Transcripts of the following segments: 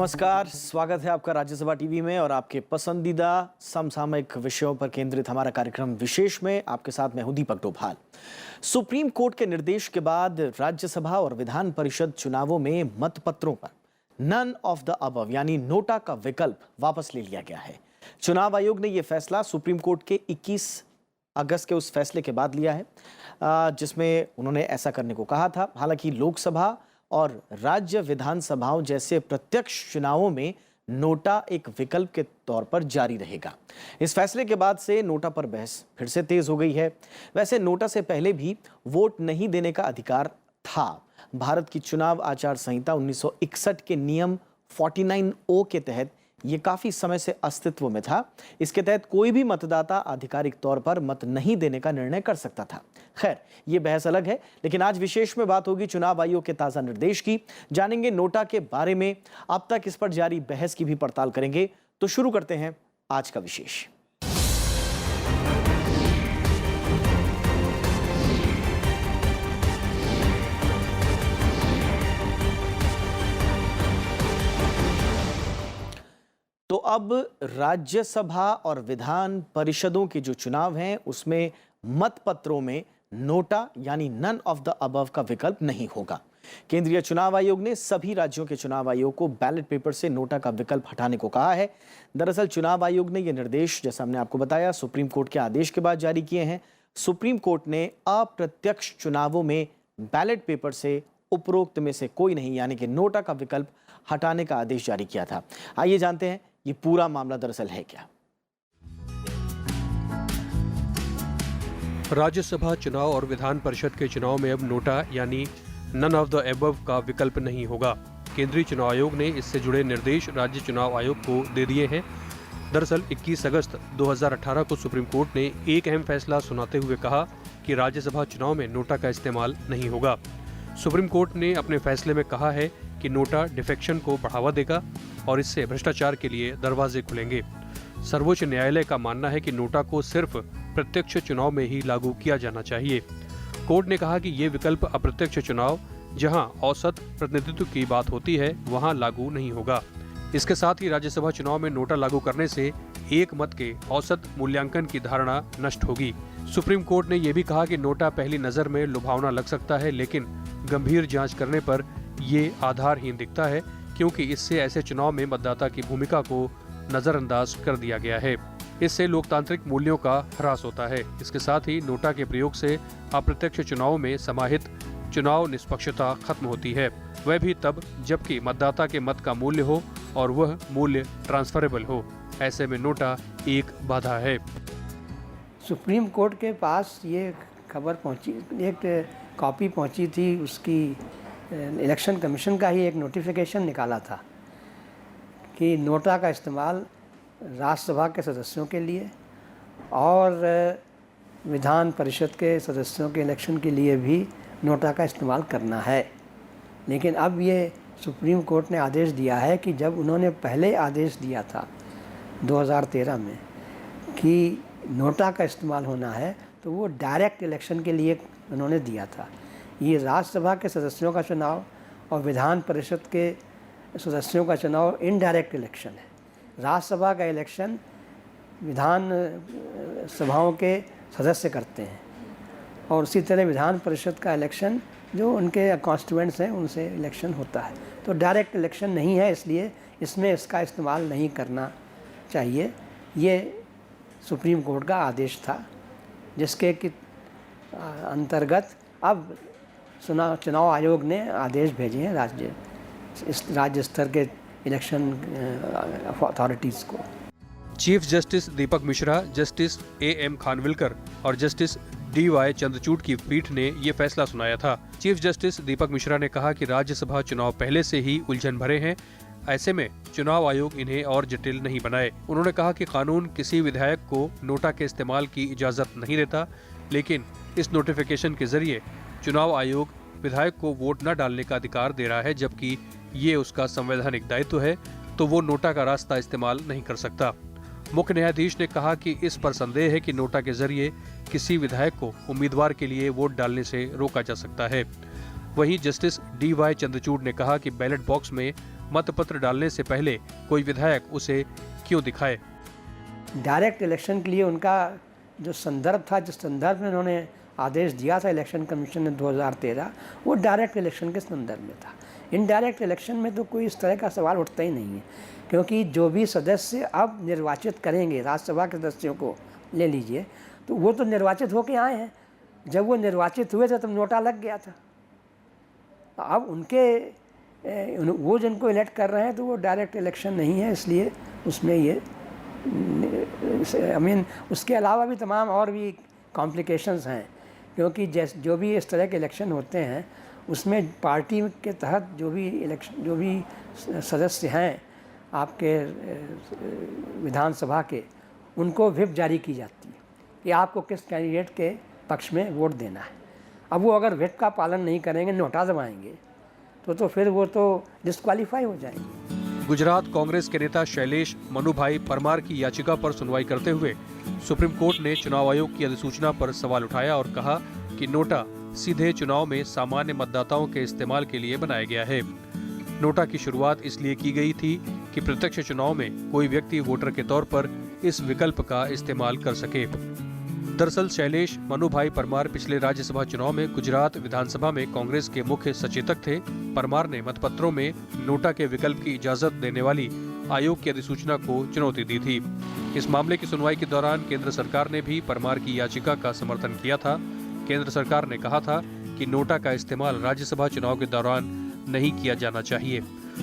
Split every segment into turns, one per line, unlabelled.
नमस्कार, स्वागत है आपका राज्यसभा टीवी में और आपके पसंदीदा समसामयिक विषयों पर केंद्रित हमारा कार्यक्रम विशेष में आपके साथ मैं हूं दीपक डोभाल। सुप्रीम कोर्ट के निर्देश के बाद राज्यसभा और विधान परिषद चुनावों में मतपत्रों पर नन ऑफ द अबव यानी नोटा का विकल्प वापस ले लिया गया है। चुनाव आयोग ने यह फैसला सुप्रीम कोर्ट के 21 अगस्त के उस फैसले के बाद लिया है, जिसमें उन्होंने ऐसा करने को कहा था। हालांकि लोकसभा और राज्य विधानसभाओं जैसे प्रत्यक्ष चुनावों में नोटा एक विकल्प के तौर पर जारी रहेगा। इस फैसले के बाद से नोटा पर बहस फिर से तेज हो गई है। वैसे नोटा से पहले भी वोट नहीं देने का अधिकार था। भारत की चुनाव आचार संहिता 1961 के नियम 49O के तहत ये काफी समय से अस्तित्व में था। इसके तहत कोई भी मतदाता आधिकारिक तौर पर मत नहीं देने का निर्णय कर सकता था। खैर, ये बहस अलग है, लेकिन आज विशेष में बात होगी चुनाव आयोग के ताजा निर्देश की। जानेंगे नोटा के बारे में, अब तक इस पर जारी बहस की भी पड़ताल करेंगे। तो शुरू करते हैं आज का विशेष। तो अब राज्यसभा और विधान परिषदों के जो चुनाव हैं उसमें मतपत्रों में नोटा यानी नन ऑफ द अबव का विकल्प नहीं होगा। केंद्रीय चुनाव आयोग ने सभी राज्यों के चुनाव आयोग को बैलेट पेपर से नोटा का विकल्प हटाने को कहा है। दरअसल चुनाव आयोग ने यह निर्देश, जैसा हमने आपको बताया, सुप्रीम कोर्ट के आदेश के बाद जारी किए हैं। सुप्रीम कोर्ट ने अप्रत्यक्ष चुनावों में बैलेट पेपर से उपरोक्त में से कोई नहीं यानी कि नोटा का विकल्प हटाने का आदेश जारी किया था। आइए जानते हैं ये पूरा मामला दरअसल है क्या।
राज्यसभा चुनाव और विधान परिषद के चुनाव में अब नोटा यानी नन ऑफ द एबव का विकल्प नहीं होगा। केंद्रीय चुनाव आयोग ने इससे जुड़े निर्देश राज्य चुनाव आयोग को दे दिए हैं। दरअसल 21 अगस्त 2018 को सुप्रीम कोर्ट ने एक अहम फैसला सुनाते हुए कहा कि राज्यसभा चुनाव में नोटा का इस्तेमाल नहीं होगा। सुप्रीम कोर्ट ने अपने फैसले में कहा है कि नोटा डिफेक्शन को बढ़ावा देगा और इससे भ्रष्टाचार के लिए दरवाजे खुलेंगे। सर्वोच्च न्यायालय का मानना है कि नोटा को सिर्फ प्रत्यक्ष चुनाव में ही लागू किया जाना चाहिए। कोर्ट ने कहा कि ये विकल्प अप्रत्यक्ष चुनाव, जहां औसत प्रतिनिधित्व की बात होती है, वहां लागू नहीं होगा। इसके साथ ही राज्यसभा चुनाव में नोटा लागू करने से एक मत के औसत मूल्यांकन की धारणा नष्ट होगी। सुप्रीम कोर्ट ने यह भी कहा कि नोटा पहली नजर में लुभावना लग सकता है, लेकिन गंभीर जांच करने पर ये आधारहीन दिखता है, क्योंकि इससे ऐसे चुनाव में मतदाता की भूमिका को नजरअंदाज कर दिया गया है। इससे लोकतांत्रिक मूल्यों का ह्रास होता है। इसके साथ ही नोटा के प्रयोग से अप्रत्यक्ष चुनाव में समाहित चुनाव निष्पक्षता खत्म होती है, वह भी तब जबकि मतदाता के मत का मूल्य हो और वह मूल्य ट्रांसफरेबल हो। ऐसे में नोटा एक बाधा है।
सुप्रीम कोर्ट के पास ये खबर पहुंची, एक कॉपी पहुंची थी, उसकी इलेक्शन कमीशन का ही एक नोटिफिकेशन निकाला था कि नोटा का इस्तेमाल राज्यसभा के सदस्यों के लिए और विधान परिषद के सदस्यों के इलेक्शन के लिए भी नोटा का इस्तेमाल करना है। लेकिन अब ये सुप्रीम कोर्ट ने आदेश दिया है कि जब उन्होंने पहले आदेश दिया था 2013 में कि नोटा का इस्तेमाल होना है, तो वो डायरेक्ट इलेक्शन के लिए उन्होंने दिया था। ये राज्यसभा के सदस्योों का चुनाव और विधान परिषद के सदस्यों का चुनाव इनडायरेक्ट इलेक्शन है। राज्यसभा का इलेक्शन विधान सभाओं के सदस्य करते हैं और उसी तरह विधान परिषद का इलेक्शन जो उनके कॉन्स्टिट्यूएंट्स हैं उनसे इलेक्शन होता है। तो डायरेक्ट इलेक्शन नहीं है, इसलिए इसमें इसका इस्तेमाल नहीं करना चाहिए। ये सुप्रीम कोर्ट का आदेश था, जिसके अंतर्गत अब चुनाव आयोग ने आदेश भेजे हैं राज्य स्तर के इलेक्शन अथॉरिटीज़ को।
चीफ जस्टिस दीपक मिश्रा, जस्टिस A.M. खानविलकर और जस्टिस D.Y. चंद्रचूड़ की पीठ ने ये फैसला सुनाया था। चीफ जस्टिस दीपक मिश्रा ने कहा कि राज्यसभा चुनाव पहले से ही उलझन भरे हैं, ऐसे में चुनाव आयोग इन्हें और जटिल नहीं बनाए। उन्होंने कहा कि कानून किसी विधायक को नोटा के इस्तेमाल की इजाजत नहीं देता, लेकिन इस नोटिफिकेशन के जरिए चुनाव आयोग विधायक को वोट न डालने का अधिकार दे रहा है, जबकि ये उसका संवैधानिक दायित्व है, तो वो नोटा का रास्ता इस्तेमाल नहीं कर सकता। मुख्य न्यायाधीश ने कहा कि इस पर संदेह है कि नोटा के जरिए किसी विधायक को उम्मीदवार के लिए वोट डालने से रोका जा सकता है। वहीं जस्टिस D.Y. चंद्रचूड़ ने कहा कि बैलेट बॉक्स में मतपत्र डालने से पहले कोई विधायक उसे क्यों दिखाए।
डायरेक्ट इलेक्शन के लिए उनका जो संदर्भ था, जिस संदर्भ में उन्होंने आदेश दिया था इलेक्शन कमीशन ने 2013, वो डायरेक्ट इलेक्शन के संदर्भ में था। इनडायरेक्ट इलेक्शन में तो कोई इस तरह का सवाल उठता ही नहीं है, क्योंकि जो भी सदस्य अब निर्वाचित करेंगे, राज्यसभा के सदस्यों को ले लीजिए, तो वो तो निर्वाचित होके आए हैं। जब वो निर्वाचित हुए थे तब नोटा लग गया था। अब वो जिनको इलेक्ट कर रहे हैं तो वो डायरेक्ट इलेक्शन नहीं है, इसलिए उसमें ये उसके अलावा भी तमाम और भी कॉम्प्लिकेशंस हैं, क्योंकि जो भी इस तरह के इलेक्शन होते हैं उसमें पार्टी के तहत जो भी सदस्य हैं आपके विधानसभा के, उनको व्हिप जारी की जाती है कि आपको किस कैंडिडेट के पक्ष में वोट देना है। अब वो अगर व्हिप का पालन नहीं करेंगे, नोटा दबाएंगे, तो फिर वो तो डिस्क्वालीफाई हो जाएंगे।
गुजरात कांग्रेस के नेता शैलेश मनुभाई परमार की याचिका पर सुनवाई करते हुए सुप्रीम कोर्ट ने चुनाव आयोग की अधिसूचना पर सवाल उठाया और कहा कि नोटा सीधे चुनाव में सामान्य मतदाताओं के इस्तेमाल के लिए बनाया गया है। नोटा की शुरुआत इसलिए की गई थी कि प्रत्यक्ष चुनाव में कोई व्यक्ति वोटर के तौर पर इस विकल्प का इस्तेमाल कर सके। दरअसल शैलेश मनुभाई परमार पिछले राज्यसभा चुनाव में गुजरात विधानसभा में कांग्रेस के मुख्य सचेतक थे। परमार ने मतपत्रों में नोटा के विकल्प की इजाजत देने वाली आयोग की अधिसूचना को चुनौती दी थी। इस मामले की सुनवाई के दौरान केंद्र सरकार ने भी परमार की याचिका का समर्थन किया था। केंद्र सरकार ने कहा था कि नोटा का इस्तेमाल राज्यसभा चुनाव के दौरान नहीं किया जाना चाहिए।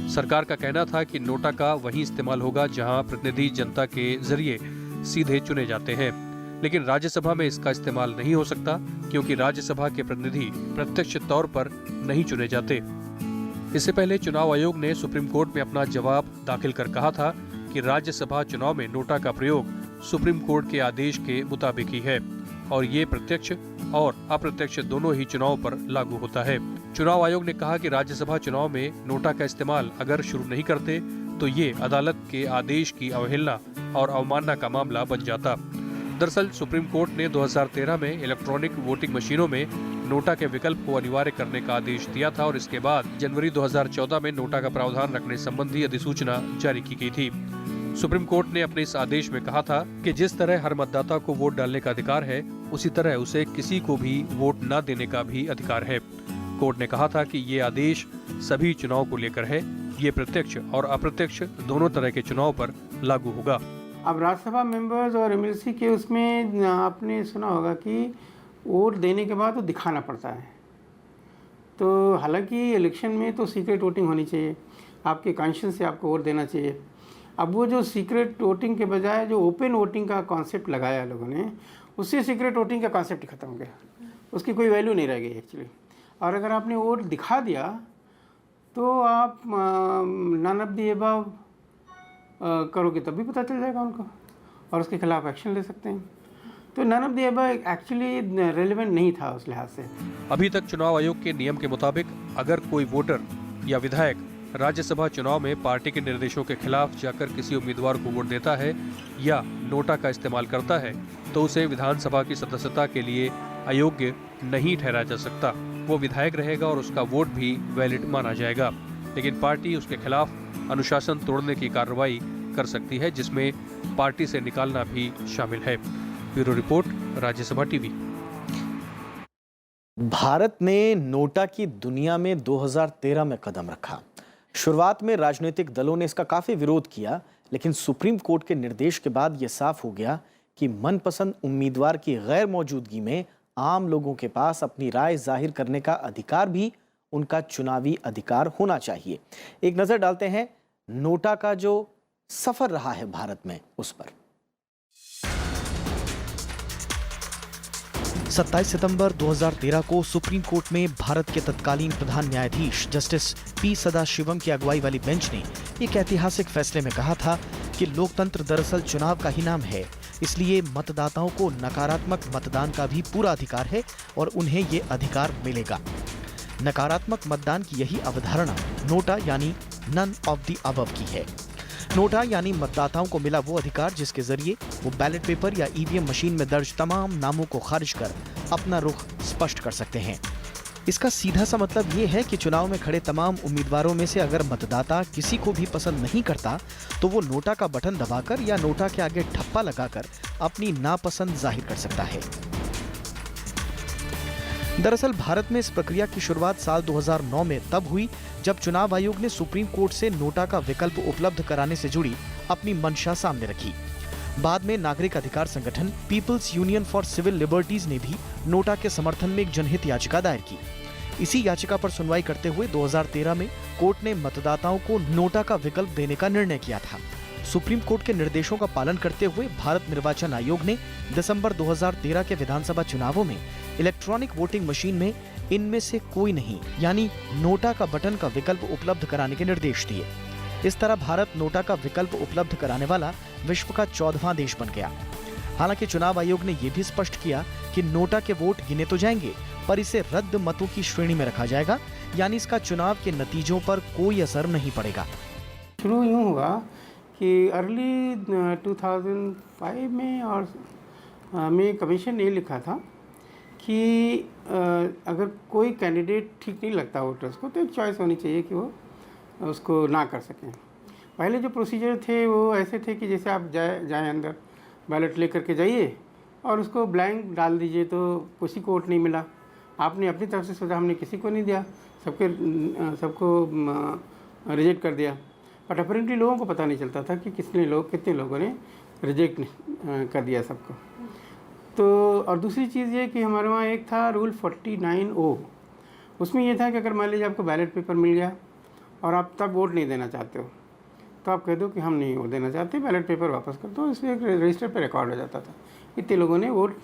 सरकार का कहना था कि नोटा का वही इस्तेमाल होगा जहां प्रतिनिधि जनता के जरिए सीधे चुने जाते हैं, लेकिन राज्यसभा में इसका इस्तेमाल नहीं हो सकता क्योंकि राज्यसभा के प्रतिनिधि प्रत्यक्ष तौर पर नहीं चुने जाते। इससे पहले चुनाव आयोग ने सुप्रीम कोर्ट में अपना जवाब दाखिल कर कहा था कि राज्यसभा चुनाव में नोटा का प्रयोग सुप्रीम कोर्ट के आदेश के मुताबिक ही है और ये प्रत्यक्ष और अप्रत्यक्ष दोनों ही चुनाव पर लागू होता है। चुनाव आयोग ने कहा कि राज्यसभा चुनाव में नोटा का इस्तेमाल अगर शुरू नहीं करते तो ये अदालत के आदेश की अवहेलना और अवमानना का मामला बन जाता। दरअसल सुप्रीम कोर्ट ने 2013 में इलेक्ट्रॉनिक वोटिंग मशीनों में नोटा के विकल्प को अनिवार्य करने का आदेश दिया था और इसके बाद जनवरी 2014 में नोटा का प्रावधान रखने संबंधी अधिसूचना जारी की गई थी। सुप्रीम कोर्ट ने अपने इस आदेश में कहा था कि जिस तरह हर मतदाता को वोट डालने का अधिकार है, उसी तरह उसे किसी को भी वोट न देने का भी अधिकार है। कोर्ट ने कहा था कि ये आदेश सभी चुनाव को लेकर है, ये प्रत्यक्ष और अप्रत्यक्ष दोनों तरह के चुनाव पर लागू होगा।
अब राज्यसभा मेंबर्स और एमएलसी के उसमें आपने सुना होगा कि वोट देने के बाद तो दिखाना पड़ता है। तो हालांकि इलेक्शन में तो सीक्रेट वोटिंग होनी चाहिए, आपके कॉन्शियस से आपको वोट देना चाहिए। अब वो जो सीक्रेट वोटिंग के बजाय जो ओपन वोटिंग का कॉन्सेप्ट लगाया लोगों ने, उससे सीक्रेट वोटिंग का कॉन्सेप्ट ही खत्म हो गया, उसकी कोई वैल्यू नहीं रह गई एक्चुअली। और अगर आपने वोट दिखा दिया तो आप नन ऑफ द अबव करोगे तब भी पता चल जाएगा उनको और उसके खिलाफ एक्शन ले सकते हैं। तो none of the above actually relevant नहीं था उस लिहाज से।
अभी तक चुनाव आयोग के नियम के मुताबिक अगर कोई वोटर या विधायक राज्यसभा चुनाव में पार्टी के निर्देशों के खिलाफ जाकर किसी उम्मीदवार को वोट देता है या नोटा का इस्तेमाल करता है तो उसे विधानसभा की सदस्यता के लिए अयोग्य नहीं ठहराया जा सकता। वो विधायक रहेगा और उसका वोट भी वैलिड माना जाएगा, लेकिन पार्टी उसके खिलाफ अनुशासन तोड़ने की कार्रवाई कर सकती है, जिसमें पार्टी से निकालना भी शामिल है। Bureau report, Rajya Sabha TV.
Bharat ने नोटा की दुनिया में 2013 में कदम रखा। शुरुआत में राजनीतिक दलों ने इसका काफी विरोध किया, लेकिन सुप्रीम कोर्ट के निर्देश के बाद यह साफ हो गया कि मनपसंद उम्मीदवार की गैर मौजूदगी में आम लोगों के पास अपनी राय जाहिर करने का अधिकार भी उनका चुनावी अधिकार होना चाहिए। एक नजर डालते हैं नोटा का जो सफर रहा है भारत में उस पर।
27 सितंबर 2013 को सुप्रीम कोर्ट में भारत के तत्कालीन प्रधान न्यायाधीश जस्टिस पी सदाशिवम की अगुवाई वाली बेंच ने एक ऐतिहासिक फैसले में कहा था कि लोकतंत्र दरअसल चुनाव का ही नाम है, इसलिए मतदाताओं को नकारात्मक मतदान का भी पूरा अधिकार है और उन्हें ये अधिकार मिलेगा। नकारात्मक मतदान की यही अवधारणा नोटा यानी नन ऑफ द अबव की है। नोटा यानी मतदाताओं को मिला वो अधिकार जिसके जरिए वो बैलेट पेपर या ईवीएम मशीन में दर्ज तमाम नामों को खारिज कर अपना रुख स्पष्ट कर सकते हैं। इसका सीधा सा मतलब ये है कि चुनाव में खड़े तमाम उम्मीदवारों में से अगर मतदाता किसी को भी पसंद नहीं करता तो वो नोटा का बटन दबाकर या नोटा के आगे ठप्पा लगाकर अपनी नापसंद जाहिर कर सकता है। दरअसल भारत में इस प्रक्रिया की शुरुआत साल 2009 में तब हुई जब चुनाव आयोग ने सुप्रीम कोर्ट से नोटा का विकल्प उपलब्ध कराने से जुड़ी अपनी मंशा सामने रखी। बाद में नागरिक अधिकार संगठन People's Union for Civil Liberties ने भी नोटा के समर्थन में एक जनहित याचिका दायर की। इसी याचिका पर सुनवाई करते हुए 2013 में कोर्ट ने मतदाताओं को नोटा का विकल्प देने का निर्णय किया था। सुप्रीम कोर्ट के निर्देशों का पालन करते हुए भारत निर्वाचन आयोग ने दिसंबर 2013 के विधानसभा चुनावों में इलेक्ट्रॉनिक वोटिंग मशीन में इनमें से कोई नहीं यानी नोटा का बटन का विकल्प उपलब्ध कराने के निर्देश दिए। इस तरह भारत नोटा का विकल्प उपलब्ध कराने वाला विश्व का 14वां देश बन गया। हालांकि चुनाव आयोग ने यह भी स्पष्ट किया कि नोटा के वोट गिने तो जाएंगे पर इसे रद्द मतों की श्रेणी में रखा जाएगा, यानी इसका चुनाव के नतीजों पर कोई असर नहीं पड़ेगा।
शुरू यूँ हुआ कि अर्ली 2005 में और में कमीशन ने लिखा था कि अगर कोई कैंडिडेट ठीक नहीं लगता वोटर्स को तो एक चॉइस होनी चाहिए कि वो उसको ना कर सकें। पहले जो प्रोसीजर थे वो ऐसे थे कि जैसे आप जाएं अंदर बैलेट लेकर के जाइए और उसको ब्लैंक डाल दीजिए, तो किसी को वोट नहीं मिला, आपने अपनी तरफ से सोचा हमने किसी को नहीं दिया, सबको रिजेक्ट कर दिया। बट अपेरेंटली लोगों को पता नहीं चलता था कि कितने लोगों ने रिजेक्ट कर दिया सबको। तो और दूसरी चीज़ ये कि हमारे वहाँ एक था रूल 49O, उसमें ये था कि अगर मान लीजिए आपको बैलेट पेपर मिल गया और आप तब वोट नहीं देना चाहते हो तो आप कह दो कि हम नहीं वोट देना चाहते, बैलेट पेपर वापस कर दो। इसमें एक रजिस्टर पे रिकॉर्ड हो जाता था इतने लोगों ने वोट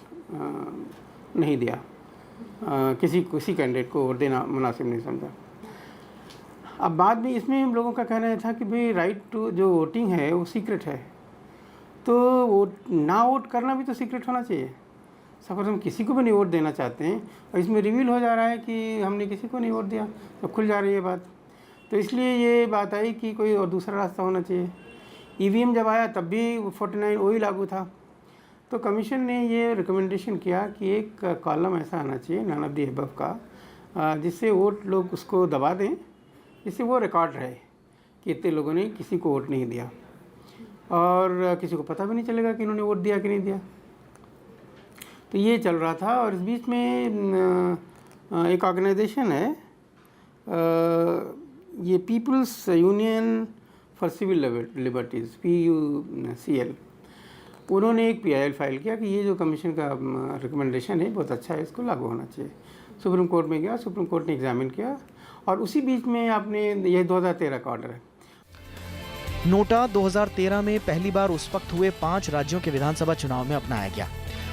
नहीं दिया, किसी कैंडिडेट को वोट देना मुनासिब नहीं समझा। अब बाद में इसमें हम लोगों का कहना था कि भाई राइट टू जो वोटिंग है वो सीक्रेट है, तो वोट ना वोट करना भी तो सीक्रेट होना चाहिए। सपोज हम किसी को भी नहीं वोट देना चाहते हैं और इसमें रिवील हो जा रहा है कि हमने किसी को नहीं वोट दिया तो खुल जा रही है बात। तो इसलिए ये बात आई कि कोई और दूसरा रास्ता होना चाहिए। ईवीएम जब आया तब भी 49O ही लागू था। तो कमीशन ने ये रिकमेंडेशन किया कि एक कॉलम ऐसा आना चाहिए नन ऑफ द अबव का, जिससे वोट लोग उसको दबा दें, जिससे वो रिकॉर्ड रहे कि इतने लोगों ने किसी को वोट नहीं दिया और किसी को पता भी नहीं चलेगा कि इन्होंने वोट दिया कि नहीं दिया। तो ये चल रहा था। और इस बीच में एक ऑर्गेनाइजेशन है, ये People's Union for Civil Liberties PUCL, उन्होंने एक PIL फाइल किया कि ये जो कमीशन का रिकमेंडेशन है बहुत अच्छा है, इसको लागू होना चाहिए। सुप्रीम कोर्ट में गया, सुप्रीम कोर्ट ने एग्जामिन किया और उसी बीच में आपने ये 2013 का ऑर्डर है।
नोटा 2013 में पहली बार उस वक्त हुए 5 राज्यों के विधानसभा चुनाव में अपनाया गया।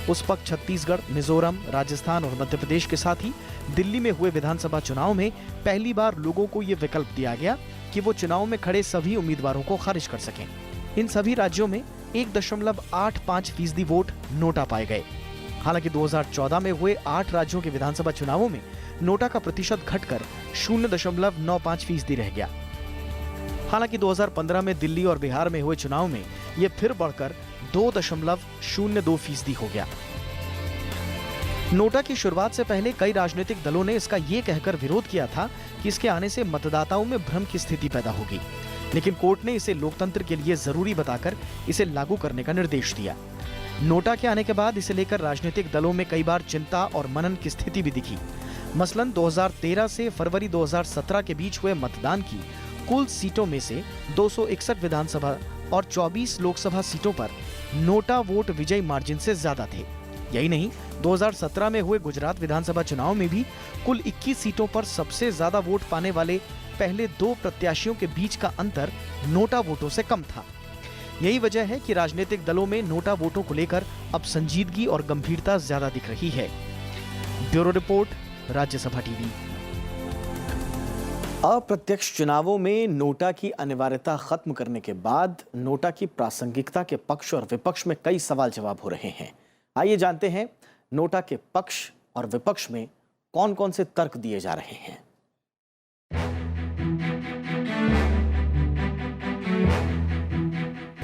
उस वक्त छत्तीसगढ़, मिजोरम, राजस्थान और मध्य प्रदेश के साथ ही दिल्ली में हुए विधानसभा चुनाव में पहली बार लोगों को ये विकल्प दिया गया कि वो चुनाव में खड़े सभी उम्मीदवारों को खारिज कर सकें। इन सभी राज्यों में 1.85% वोट नोटा पाए गए। हालांकि 2014 में हुए 8 राज्यों के विधानसभा चुनावों में नोटा का प्रतिशत घटकर 0.95% रह गया। हालांकि 2015 में दिल्ली और बिहार में हुए चुनाव में ये फिर बढ़कर 2.02% हो गया। नोटा की शुरुआत से पहले कई राजनीतिक दलों ने इसका ये कहकर विरोध किया था कि इसके आने से मतदाताओं में भ्रम की स्थिति पैदा होगी, लेकिन कोर्ट ने इसे लोकतंत्र के लिए जरूरी बताकर इसे लागू करने का निर्देश दिया। नोटा के आने के बाद इसे लेकर राजनीतिक दलों में कई बार चिंता और मनन की स्थिति भी दिखी। मसलन 2013 से फरवरी 2017 के बीच हुए मतदान की कुल सीटों में से 261 विधानसभा और 24 लोकसभा सीटों पर नोटा वोट विजयी मार्जिन से ज्यादा थे। यही नहीं, 2017 में हुए गुजरात विधानसभा चुनाव में भी कुल 21 सीटों पर सबसे ज्यादा वोट पाने वाले पहले 2 प्रत्याशियों के बीच का अंतर नोटा वोटों से कम था। यही वजह है कि राजनीतिक दलों में नोटा वोटों को लेकर अब संजीदगी और गंभीरता ज्यादा दिख रही है। Bureau report, Rajya Sabha TV.
अप्रत्यक्ष चुनावों में नोटा की अनिवार्यता खत्म करने के बाद नोटा की प्रासंगिकता के पक्ष और विपक्ष में कई सवाल जवाब हो रहे हैं। आइए जानते हैं नोटा के पक्ष और विपक्ष में कौन कौन से तर्क दिए जा रहे हैं।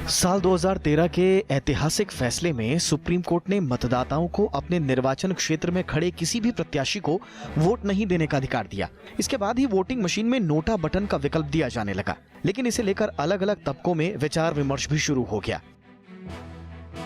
साल 2013 के ऐतिहासिक फैसले में सुप्रीम कोर्ट ने मतदाताओं को अपने निर्वाचन क्षेत्र में खड़े किसी भी प्रत्याशी को वोट नहीं देने का अधिकार दिया। इसके बाद ही वोटिंग मशीन में नोटा बटन का विकल्प दिया जाने लगा, लेकिन इसे लेकर अलग अलग तबकों में विचार विमर्श भी शुरू हो गया।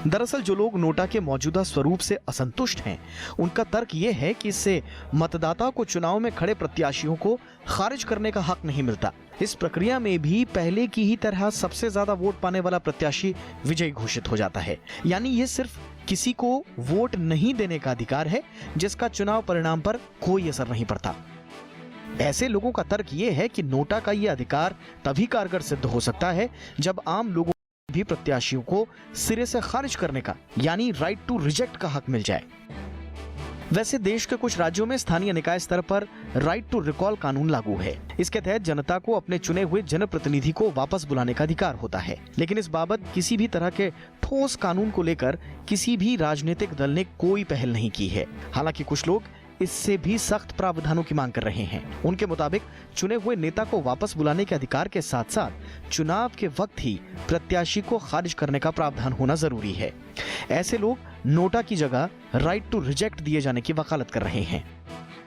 दरअसल जो लोग नोटा के मौजूदा स्वरूप से असंतुष्ट हैं, उनका तर्क ये है कि इससे मतदाताओं को चुनाव में खड़े प्रत्याशियों को खारिज करने का हक नहीं मिलता। इस प्रक्रिया में भी पहले की ही तरह सबसे ज्यादा वोट पाने वाला प्रत्याशी विजयी घोषित हो जाता है। यानी ये सिर्फ किसी को वोट नहीं देने का अधिकार है, जिसका चुनाव परिणाम पर कोई असर नहीं पड़ता। ऐसे लोगों का तर्क ये है कि नोटा का ये अधिकार तभी कारगर सिद्ध हो सकता है जब आम लोगों भी प्रत्याशियों को सिरे से खारिज करने का यानी राइट टू रिजेक्ट का हक मिल जाए। वैसे देश के कुछ राज्यों में स्थानीय निकाय स्तर पर राइट टू रिकॉल कानून लागू है। इसके तहत जनता को अपने चुने हुए जनप्रतिनिधि को वापस बुलाने का अधिकार होता है, लेकिन इस बाबत किसी भी तरह के ठोस कानून को लेकर किसी भी राजनीतिक दल ने कोई पहल नहीं की है। हालांकि कुछ लोग इससे भी सख्त प्रावधानों की मांग कर रहे हैं। उनके मुताबिक चुने हुए नेता को वापस बुलाने के अधिकार के साथ साथ चुनाव के वक्त ही प्रत्याशी को खारिज करने का प्रावधान होना जरूरी है। ऐसे लोग नोटा की जगह राइट टू रिजेक्ट दिए जाने की वकालत कर रहे हैं।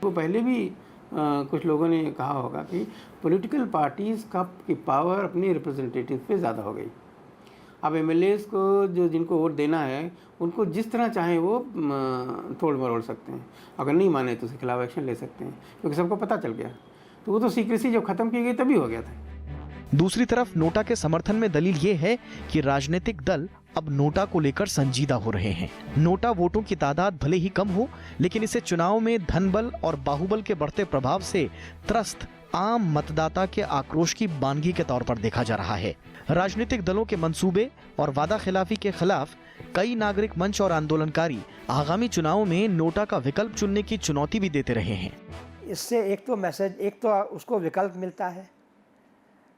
वो पहले भी कुछ लोगों ने कहा होगा कि पॉलिटिकल पार्टीज़ की पावर अपने रिप्रेजेंटेटिव पे ज़्यादा हो गई। अब एमएलएस को जो जिनको वोट देना है उनको जिस तरह चाहें वो तोड़ मरोड़ सकते हैं। अगर नहीं माने तो उसके खिलाफ एक्शन ले सकते हैं, क्योंकि सबको पता चल गया। तो वो तो सीक्रेसी जब खत्म की गई तभी हो गया था।
दूसरी तरफ नोटा के समर्थन में दलील ये है कि राजनीतिक दल अब नोटा को लेकर संजीदा हो रहे हैं। नोटा वोटों की तादाद भले ही कम हो, लेकिन इसे चुनाव में धनबल और बाहुबल के बढ़ते प्रभाव से त्रस्त आम मतदाता के आक्रोश की बानगी के तौर पर देखा जा रहा है। राजनीतिक दलों के मंसूबे और वादा खिलाफी के खिलाफ कई नागरिक मंच और आंदोलनकारी आगामी चुनावों में नोटा का विकल्प चुनने की चुनौती भी देते रहे हैं।
इससे एक तो उसको विकल्प मिलता है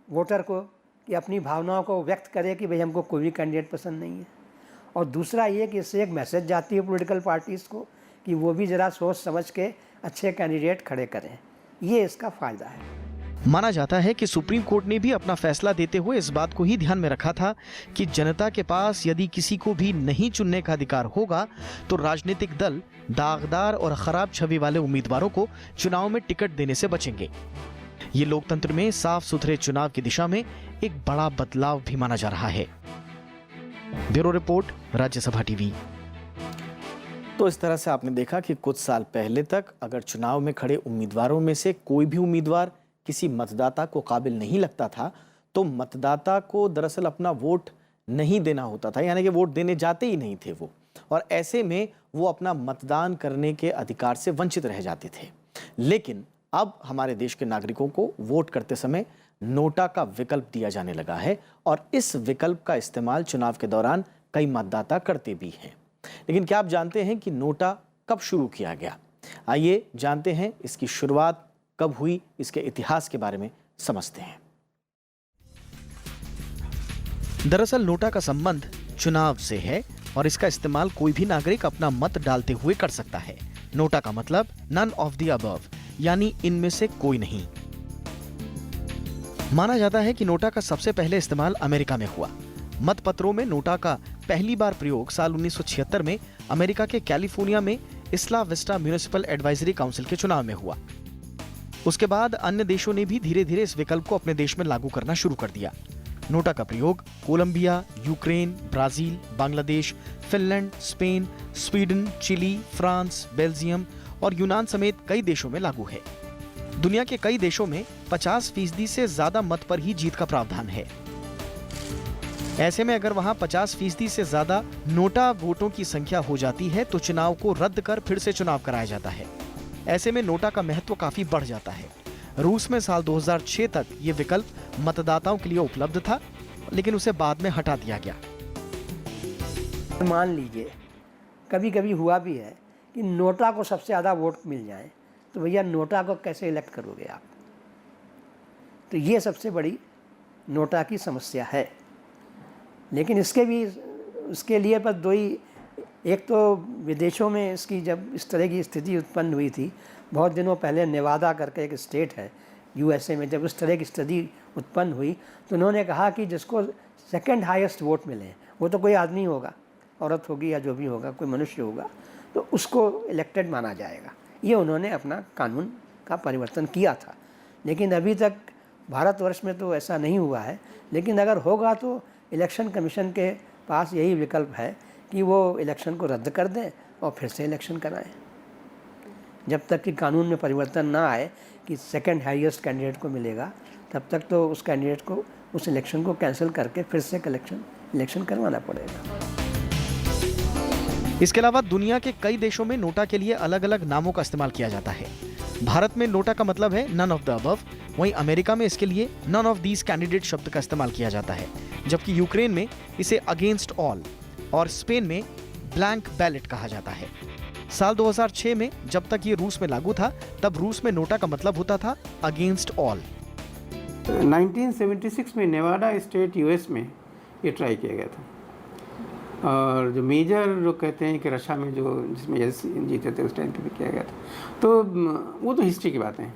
वोटर को कि अपनी भावनाओं को व्यक्त करे कि भाई हमको कोई भी कैंडिडेट पसंद नहीं है, और दूसरा ये कि इससे एक मैसेज जाती है पॉलिटिकल पार्टीज़ को कि वो भी ज़रा सोच समझ के अच्छे कैंडिडेट खड़े करें। ये इसका फ़ायदा है।
माना जाता है कि सुप्रीम कोर्ट ने भी अपना फैसला देते हुए इस बात को ही ध्यान में रखा था कि जनता के पास यदि किसी को भी नहीं चुनने का अधिकार होगा तो राजनीतिक दल दागदार और खराब छवि वाले उम्मीदवारों को चुनाव में टिकट देने से बचेंगे। ये लोकतंत्र में साफ सुथरे चुनाव की दिशा में एक बड़ा बदलाव भी माना जा रहा है। Bureau report, Rajya Sabha TV.
तो इस तरह से आपने देखा कि कुछ साल पहले तक अगर चुनाव में खड़े उम्मीदवारों में से कोई भी उम्मीदवार किसी मतदाता को काबिल नहीं लगता था तो मतदाता को दरअसल अपना वोट नहीं देना होता था, यानी कि वोट देने जाते ही नहीं थे वो, और ऐसे में वो अपना मतदान करने के अधिकार से वंचित रह जाते थे। लेकिन अब हमारे देश के नागरिकों को वोट करते समय नोटा का विकल्प दिया जाने लगा है, और इस विकल्प का इस्तेमाल चुनाव के दौरान कई मतदाता करते भी हैं। लेकिन क्या आप जानते हैं कि नोटा कब शुरू किया गया? आइए जानते हैं इसकी शुरुआत कब हुई, इसके इतिहास के बारे में समझते हैं।
दरअसल नोटा का संबंध चुनाव से है और इसका इस्तेमाल कोई भी नागरिक अपना मत डालते हुए कर सकता है। नोटा का मतलब नन ऑफ द अबव, यानी इनमें से कोई नहीं। माना जाता है कि नोटा का सबसे पहले इस्तेमाल अमेरिका में हुआ। मतपत्रों में नोटा का पहली बार प्रयोग साल 1976 में अमेरिका के कैलिफोर्निया में इस्ला विस्टा म्युनिसिपल एडवाइजरी काउंसिल के चुनाव में हुआ। उसके बाद अन्य देशों ने भी धीरे धीरे इस विकल्प को अपने देश में लागू करना शुरू कर दिया। नोटा का प्रयोग Colombia, Ukraine, Brazil, Bangladesh, Finland, Spain, Sweden, Chile, France, Belgium और यूनान समेत कई देशों में लागू है। दुनिया के कई देशों में 50% से ज्यादा मत पर ही जीत का प्रावधान है। ऐसे में अगर वहां 50% से ज्यादा नोटा वोटों की संख्या हो जाती है तो चुनाव को रद्द कर फिर से चुनाव कराया जाता है। ऐसे में नोटा का महत्व काफी बढ़ जाता है। रूस में साल 2006 तक ये विकल्प मतदाताओं के लिए उपलब्ध था, लेकिन उसे बाद में हटा दिया गया।
मान लीजिए कभी कभी हुआ भी है कि नोटा को सबसे ज़्यादा वोट मिल जाए, तो भैया नोटा को कैसे इलेक्ट करोगे आप? तो ये सबसे बड़ी नोटा की समस्या है। लेकिन इसके लिए बस दो ही, एक तो विदेशों में इसकी जब इस तरह की स्थिति उत्पन्न हुई थी, बहुत दिनों पहले नेवादा करके एक स्टेट है यूएसए में, जब उस तरह की स्थिति उत्पन्न हुई तो उन्होंने कहा कि जिसको सेकंड हाईएस्ट वोट मिले, वो तो कोई आदमी होगा, औरत होगी या जो भी होगा, कोई मनुष्य होगा, तो उसको इलेक्टेड माना जाएगा। ये उन्होंने अपना कानून का परिवर्तन किया था, लेकिन अभी तक भारतवर्ष में तो ऐसा नहीं हुआ है। लेकिन अगर होगा तो इलेक्शन कमीशन के पास यही विकल्प है कि वो इलेक्शन को रद्द कर दें और फिर से इलेक्शन कराएं। जब तक कि कानून में परिवर्तन ना आए कि सेकंड हाईएस्ट कैंडिडेट को मिलेगा, तब तक तो उस कैंडिडेट को उस इलेक्शन को कैंसिल करके फिर से इलेक्शन करवाना पड़ेगा।
इसके अलावा दुनिया के कई देशों में नोटा के लिए अलग अलग नामों का इस्तेमाल किया जाता है। भारत में नोटा का मतलब है नन ऑफ द अबव, वहीं अमेरिका में इसके लिए नन ऑफ दीज कैंडिडेट शब्द का इस्तेमाल किया जाता है, जबकि यूक्रेन में इसे अगेंस्ट ऑल और स्पेन में ब्लैंक बैलेट कहा जाता है। साल 2006 में जब तक ये रूस में लागू था, तब रूस में नोटा का मतलब होता था अगेंस्ट ऑल।
1976 में नेवाडा स्टेट यूएस में ये ट्राई किया गया था, और जो मेजर लोग कहते हैं कि रशिया में जो जिसमें यस जीते थे उस टाइम पे भी किया गया था। तो वो तो हिस्ट्री की बातें हैं।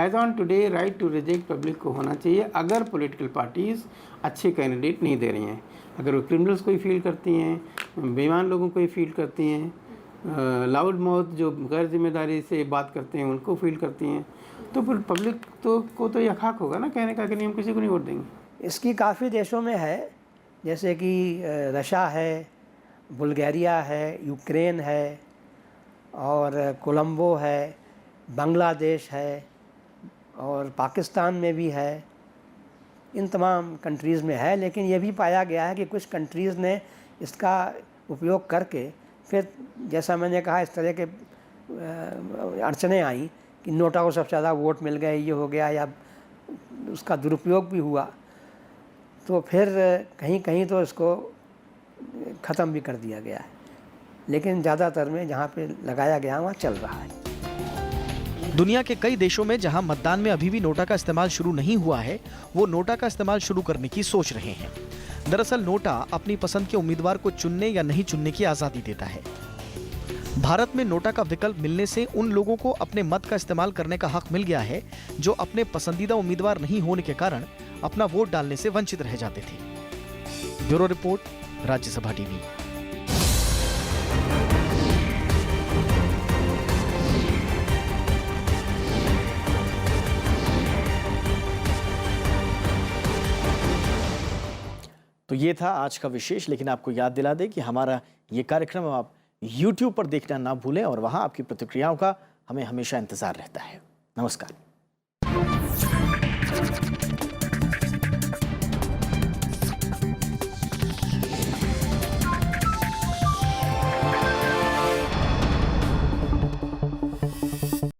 As on today right to reject public को होना चाहिए अगर पॉलिटिकल पार्टीज़ अच्छे कैंडिडेट नहीं दे रही हैं। अगर वो क्रिमिनल्स को ही फील करती हैं, बेईमान लोगों को ही फील करती हैं, लाउड माउथ जो गैर जिम्मेदारी से बात करते हैं उनको फील करती हैं, तो फिर पब्लिक को तो यह हक होगा ना कहने का कि नहीं हम किसी को नहीं वोट देंगे।
इसकी काफ़ी देशों में है, जैसे कि रशिया है, बुल्गारिया है, यूक्रेन है, और कोलंबो है, बांग्लादेश है, और पाकिस्तान में भी है। इन तमाम कंट्रीज़ में है, लेकिन ये भी पाया गया है कि कुछ कंट्रीज़ ने इसका उपयोग करके फिर, जैसा मैंने कहा, इस तरह के अड़चनें आई कि नोटा को सबसे ज़्यादा वोट मिल गए, ये हो गया, या उसका दुरुपयोग भी हुआ, तो फिर कहीं कहीं तो इसको ख़त्म भी कर दिया गया है। लेकिन ज़्यादातर में जहाँ पे लगाया गया वहाँ चल रहा है।
दुनिया के कई देशों में जहां मतदान में अभी भी नोटा का इस्तेमाल शुरू नहीं हुआ है, वो नोटा का इस्तेमाल शुरू करने की सोच रहे हैं। दरअसल नोटा अपनी पसंद के उम्मीदवार को चुनने या नहीं चुनने की आज़ादी देता है। भारत में नोटा का विकल्प मिलने से उन लोगों को अपने मत का इस्तेमाल करने का हक मिल गया है जो अपने पसंदीदा उम्मीदवार नहीं होने के कारण अपना वोट डालने से वंचित रह जाते थे। Bureau report, Rajya Sabha TV.
तो ये था आज का विशेष, लेकिन आपको याद दिला दें कि हमारा ये कार्यक्रम आप YouTube पर देखना ना भूलें और वहां आपकी प्रतिक्रियाओं का हमें हमेशा इंतजार रहता है। नमस्कार।